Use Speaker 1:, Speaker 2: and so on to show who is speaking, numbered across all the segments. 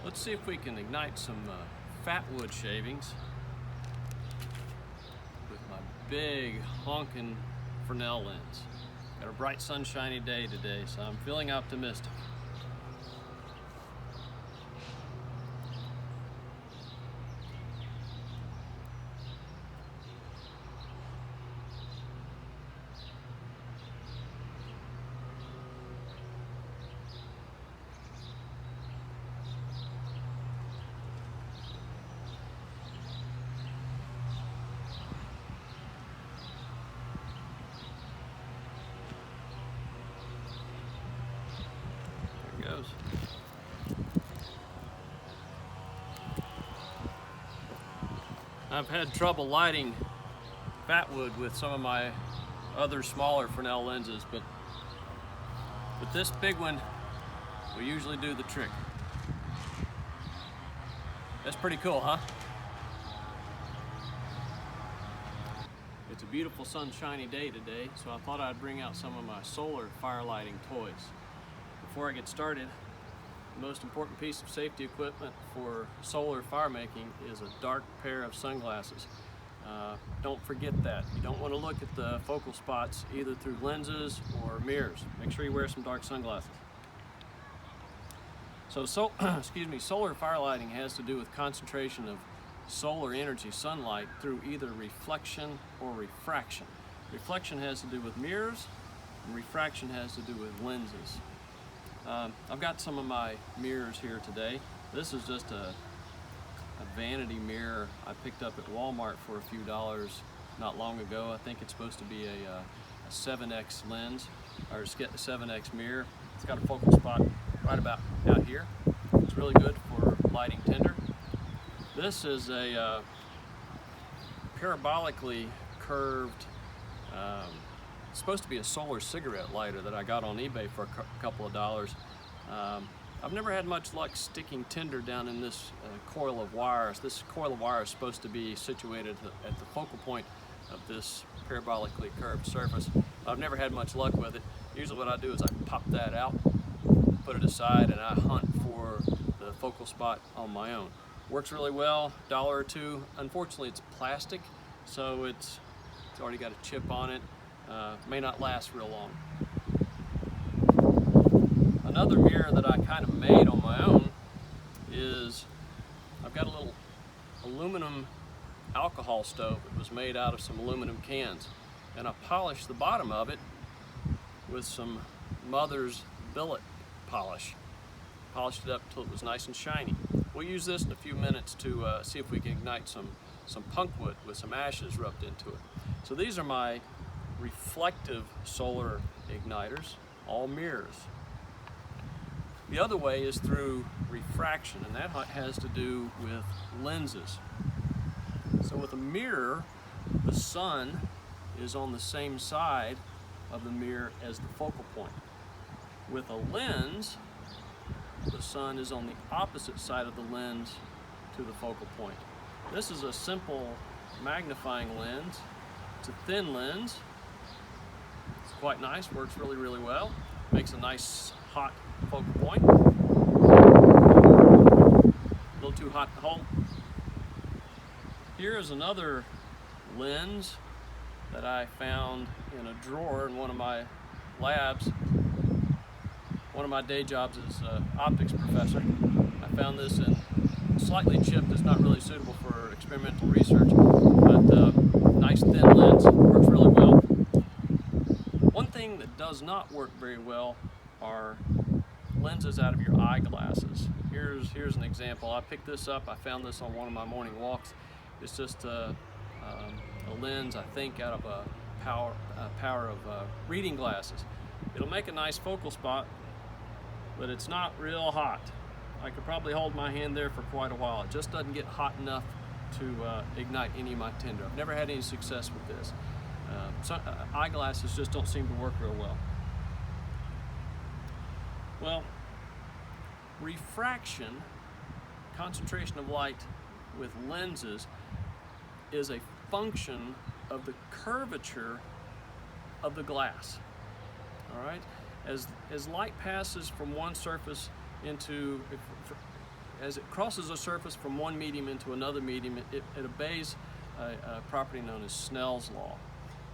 Speaker 1: Let's see if we can ignite some fat wood shavings with my big honking Fresnel lens. Got a bright sunshiny day today, so I'm feeling optimistic. Goes. I've had trouble lighting fat wood with some of my other smaller Fresnel lenses, but with this big one, we usually do the trick. That's pretty cool, huh? It's a beautiful sunshiny day today, so I thought I'd bring out some of my solar fire lighting toys. Before I get started, the most important piece of safety equipment for solar fire making is a dark pair of sunglasses. Don't forget that. You don't want to look at the focal spots either through lenses or mirrors. Make sure you wear some dark sunglasses. So solar fire lighting has to do with concentration of solar energy, sunlight, through either reflection or refraction. Reflection has to do with mirrors, and refraction has to do with lenses. I've got some of my mirrors here today. This is just a vanity mirror I picked up at Walmart for a few dollars not long ago. I think it's supposed to be a 7x lens, or a 7x mirror. It's got a focal spot right about out here. It's really good for lighting tinder. This is a parabolically curved, it's supposed to be a solar cigarette lighter that I got on eBay for a couple of dollars. I've never had much luck sticking tinder down in this coil of wires. This coil of wire is supposed to be situated at the focal point of this parabolically curved surface. I've never had much luck with it. Usually what I do is I pop that out, put it aside, and I hunt for the focal spot on my own. Works really well, $1 or $2. Unfortunately, it's plastic, so it's already got a chip on it. May not last real long. Another mirror that I kind of made on my own is, I've got a little aluminum alcohol stove that was made out of some aluminum cans, and I polished the bottom of it with some Mother's billet polish. Polished it up until it was nice and shiny. We'll use this in a few minutes to see if we can ignite some punk wood with some ashes rubbed into it. So these are my reflective solar igniters, all mirrors. The other way is through refraction, and that has to do with lenses. So with a mirror, the sun is on the same side of the mirror as the focal point. With a lens, the sun is on the opposite side of the lens to the focal point. This is a simple magnifying lens. It's a thin lens. It's quite nice, works really, really well. Makes a nice hot focal point. A little too hot to hold. Here is another lens that I found in a drawer in one of my labs. One of my day jobs is an optics professor. I found this in slightly chipped. It's not really suitable for experimental research, but nice thin lens, works really well. One thing that does not work very well are lenses out of your eyeglasses. Here's an example. I picked this up. I found this on one of my morning walks. It's just a lens, I think, out of a power of reading glasses. It'll make a nice focal spot, but it's not real hot. I could probably hold my hand there for quite a while. It just doesn't get hot enough to ignite any of my tinder. I've never had any success with this. Eyeglasses just don't seem to work real well. Well, refraction, concentration of light with lenses, is a function of the curvature of the glass. All right? As light passes from one surface into, as it crosses a surface from one medium into another medium, it obeys a property known as Snell's law.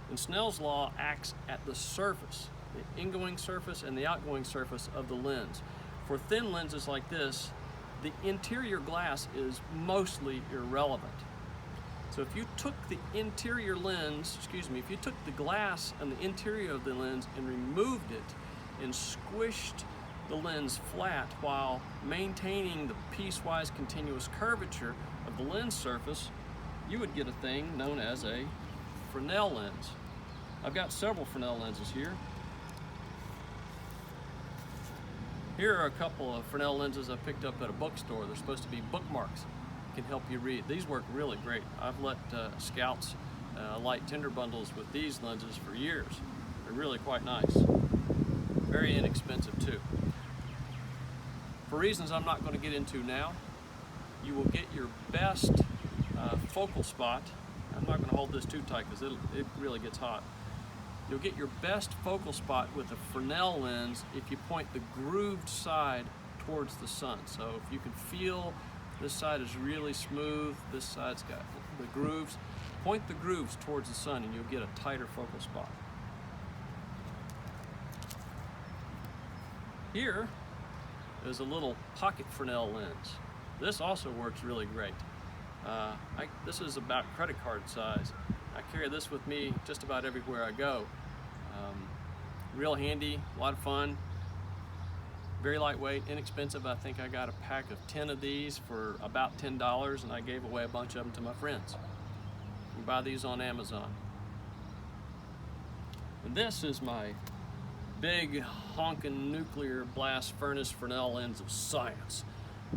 Speaker 1: And Snell's law acts at the surface, the ingoing surface and the outgoing surface of the lens. For thin lenses like this, the interior glass is mostly irrelevant. So if you took the interior lens, if you took the glass and the interior of the lens and removed it and squished the lens flat while maintaining the piecewise continuous curvature of the lens surface, you would get a thing known as a Fresnel lens. I've got several Fresnel lenses here. Here are a couple of Fresnel lenses I picked up at a bookstore. They're supposed to be bookmarks. Can help you read. These work really great. I've let scouts light tinder bundles with these lenses for years. They're really quite nice. Very inexpensive too. For reasons I'm not going to get into now, you will get your best focal spot. I'm not going to hold this too tight because it really gets hot. You'll get your best focal spot with a Fresnel lens if you point the grooved side towards the sun. So if you can feel this side is really smooth, this side's got the grooves, point the grooves towards the sun and you'll get a tighter focal spot. Here is a little pocket Fresnel lens. This also works really great. This is about credit card size. I carry this with me just about everywhere I go. Real handy, a lot of fun, very lightweight, inexpensive. I think I got a pack of 10 of these for about $10 and I gave away a bunch of them to my friends. You can buy these on Amazon. And this is my big honkin' nuclear blast furnace Fresnel lens of science.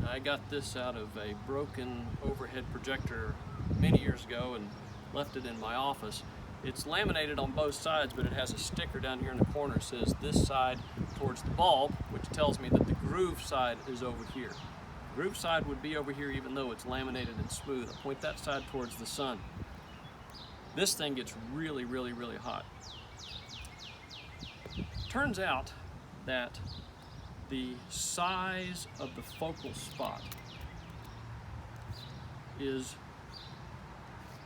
Speaker 1: I got this out of a broken overhead projector many years ago and left it in my office. It's laminated on both sides, but it has a sticker down here in the corner that says this side towards the bulb, which tells me that the groove side is over here. The groove side would be over here even though it's laminated and smooth. I point that side towards the sun. This thing gets really, really, really hot. Turns out that the size of the focal spot is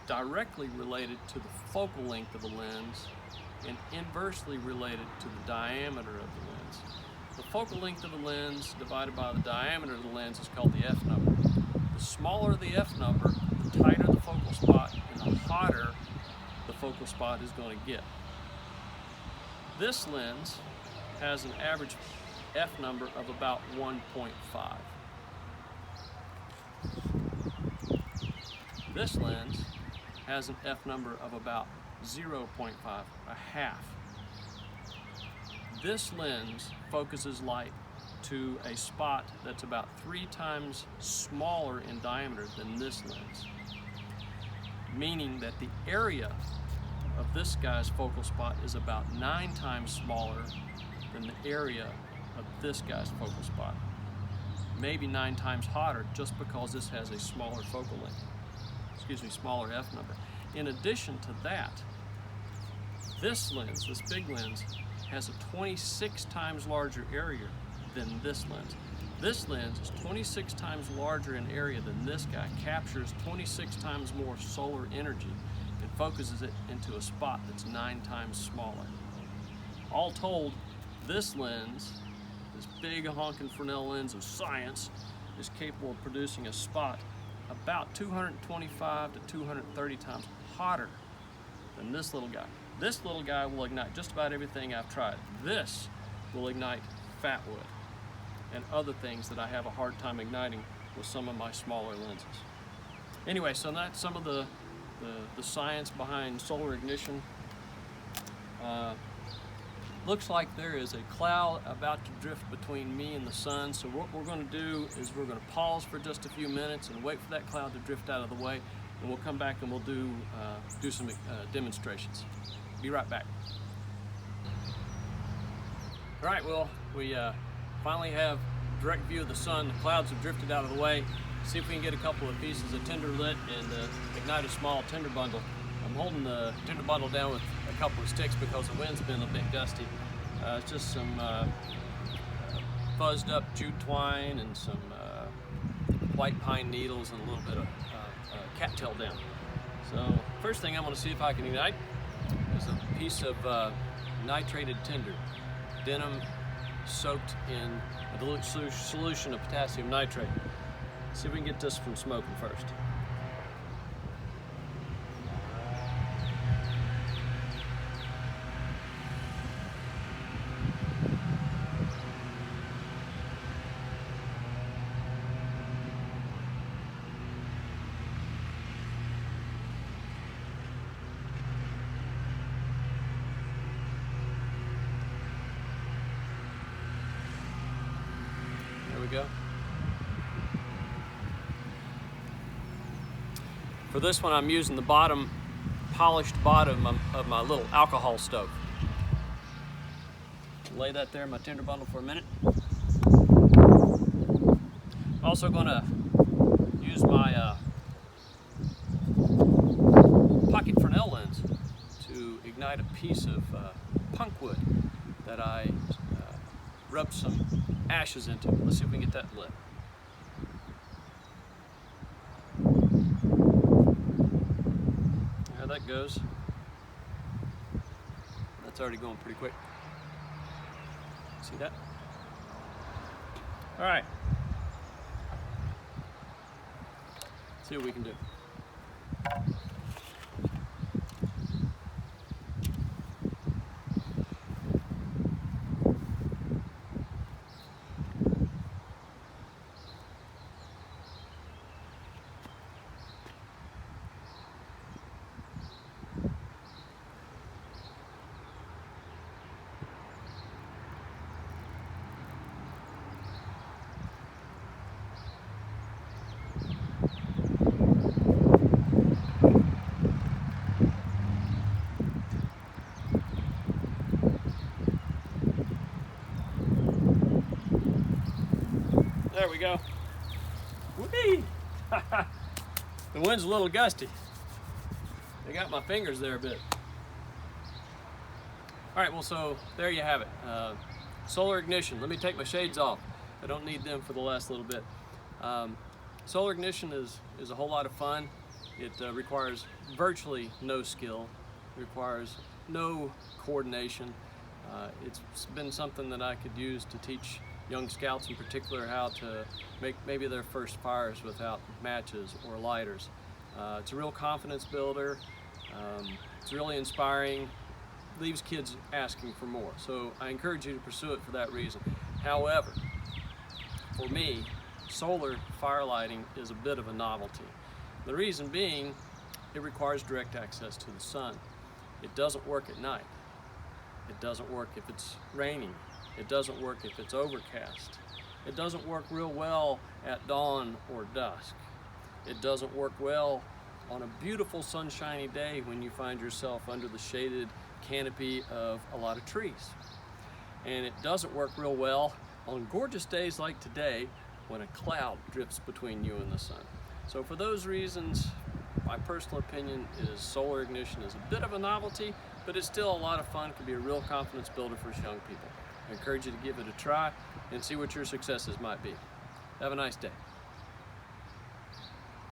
Speaker 1: directly related to the focal length of the lens and inversely related to the diameter of the lens. The focal length of the lens divided by the diameter of the lens is called the F number. The smaller the F number, the tighter the focal spot and the hotter the focal spot is going to get. This lens has an average F number of about 1.5. This lens has an F number of about 0.5, a half. This lens focuses light to a spot that's about 3 times smaller in diameter than this lens, meaning that the area of this guy's focal spot is about 9 times smaller than the area of this guy's focal spot. Maybe 9 times hotter just because this has a smaller focal length. Smaller F number. In addition to that, this lens, this big lens, has a 26 times larger area than this lens. This lens is 26 times larger in area than this guy, captures 26 times more solar energy, and focuses it into a spot that's 9 times smaller. All told, this lens, this big honkin' Fresnel lens of science, is capable of producing a spot about 225 to 230 times hotter than this little guy. This little guy will ignite just about everything I've tried. This will ignite fat wood and other things that I have a hard time igniting with some of my smaller lenses. Anyway, so that's some of the science behind solar ignition. Looks like there is a cloud about to drift between me and the sun, so what we're going to do is we're going to pause for just a few minutes and wait for that cloud to drift out of the way, and we'll come back and we'll do some demonstrations. Be right back. All right, well, we finally have direct view of the sun. The clouds have drifted out of the way. See if we can get a couple of pieces of tinder lit and ignite a small tinder bundle. I'm holding the tinder bundle down with a couple of sticks because the wind's been a bit gusty. It's just some fuzzed up jute twine and some white pine needles and a little bit of cattail down. So first thing I'm going to see if I can ignite is a piece of nitrated tinder, denim soaked in a dilute solution of potassium nitrate. See if we can get this from smoking first. There we go. For this one, I'm using the polished bottom of my little alcohol stove. Lay that there in my tinder bundle for a minute. Also going to use my pocket Fresnel lens to ignite a piece of punk wood that I rubbed some ashes into. Let's see if we can get that lit. There that goes. That's already going pretty quick. See that? All right. See what we can do. There we go. Whee! The wind's a little gusty. I got my fingers there a bit. All right, well, so there you have it. Solar ignition. Let me take my shades off. I don't need them for the last little bit. Solar ignition is a whole lot of fun. It requires virtually no skill. It requires no coordination. It's been something that I could use to teach young scouts in particular how to make maybe their first fires without matches or lighters. It's a real confidence builder. It's really inspiring. Leaves kids asking for more. So I encourage you to pursue it for that reason. However, for me, solar fire lighting is a bit of a novelty. The reason being, it requires direct access to the sun. It doesn't work at night. It doesn't work if it's raining. It doesn't work if it's overcast. It doesn't work real well at dawn or dusk. It doesn't work well on a beautiful sunshiny day when you find yourself under the shaded canopy of a lot of trees. And it doesn't work real well on gorgeous days like today when a cloud drifts between you and the sun. So for those reasons, my personal opinion is solar ignition is a bit of a novelty, but it's still a lot of fun, can be a real confidence builder for young people. I encourage you to give it a try and see what your successes might be. Have a nice day.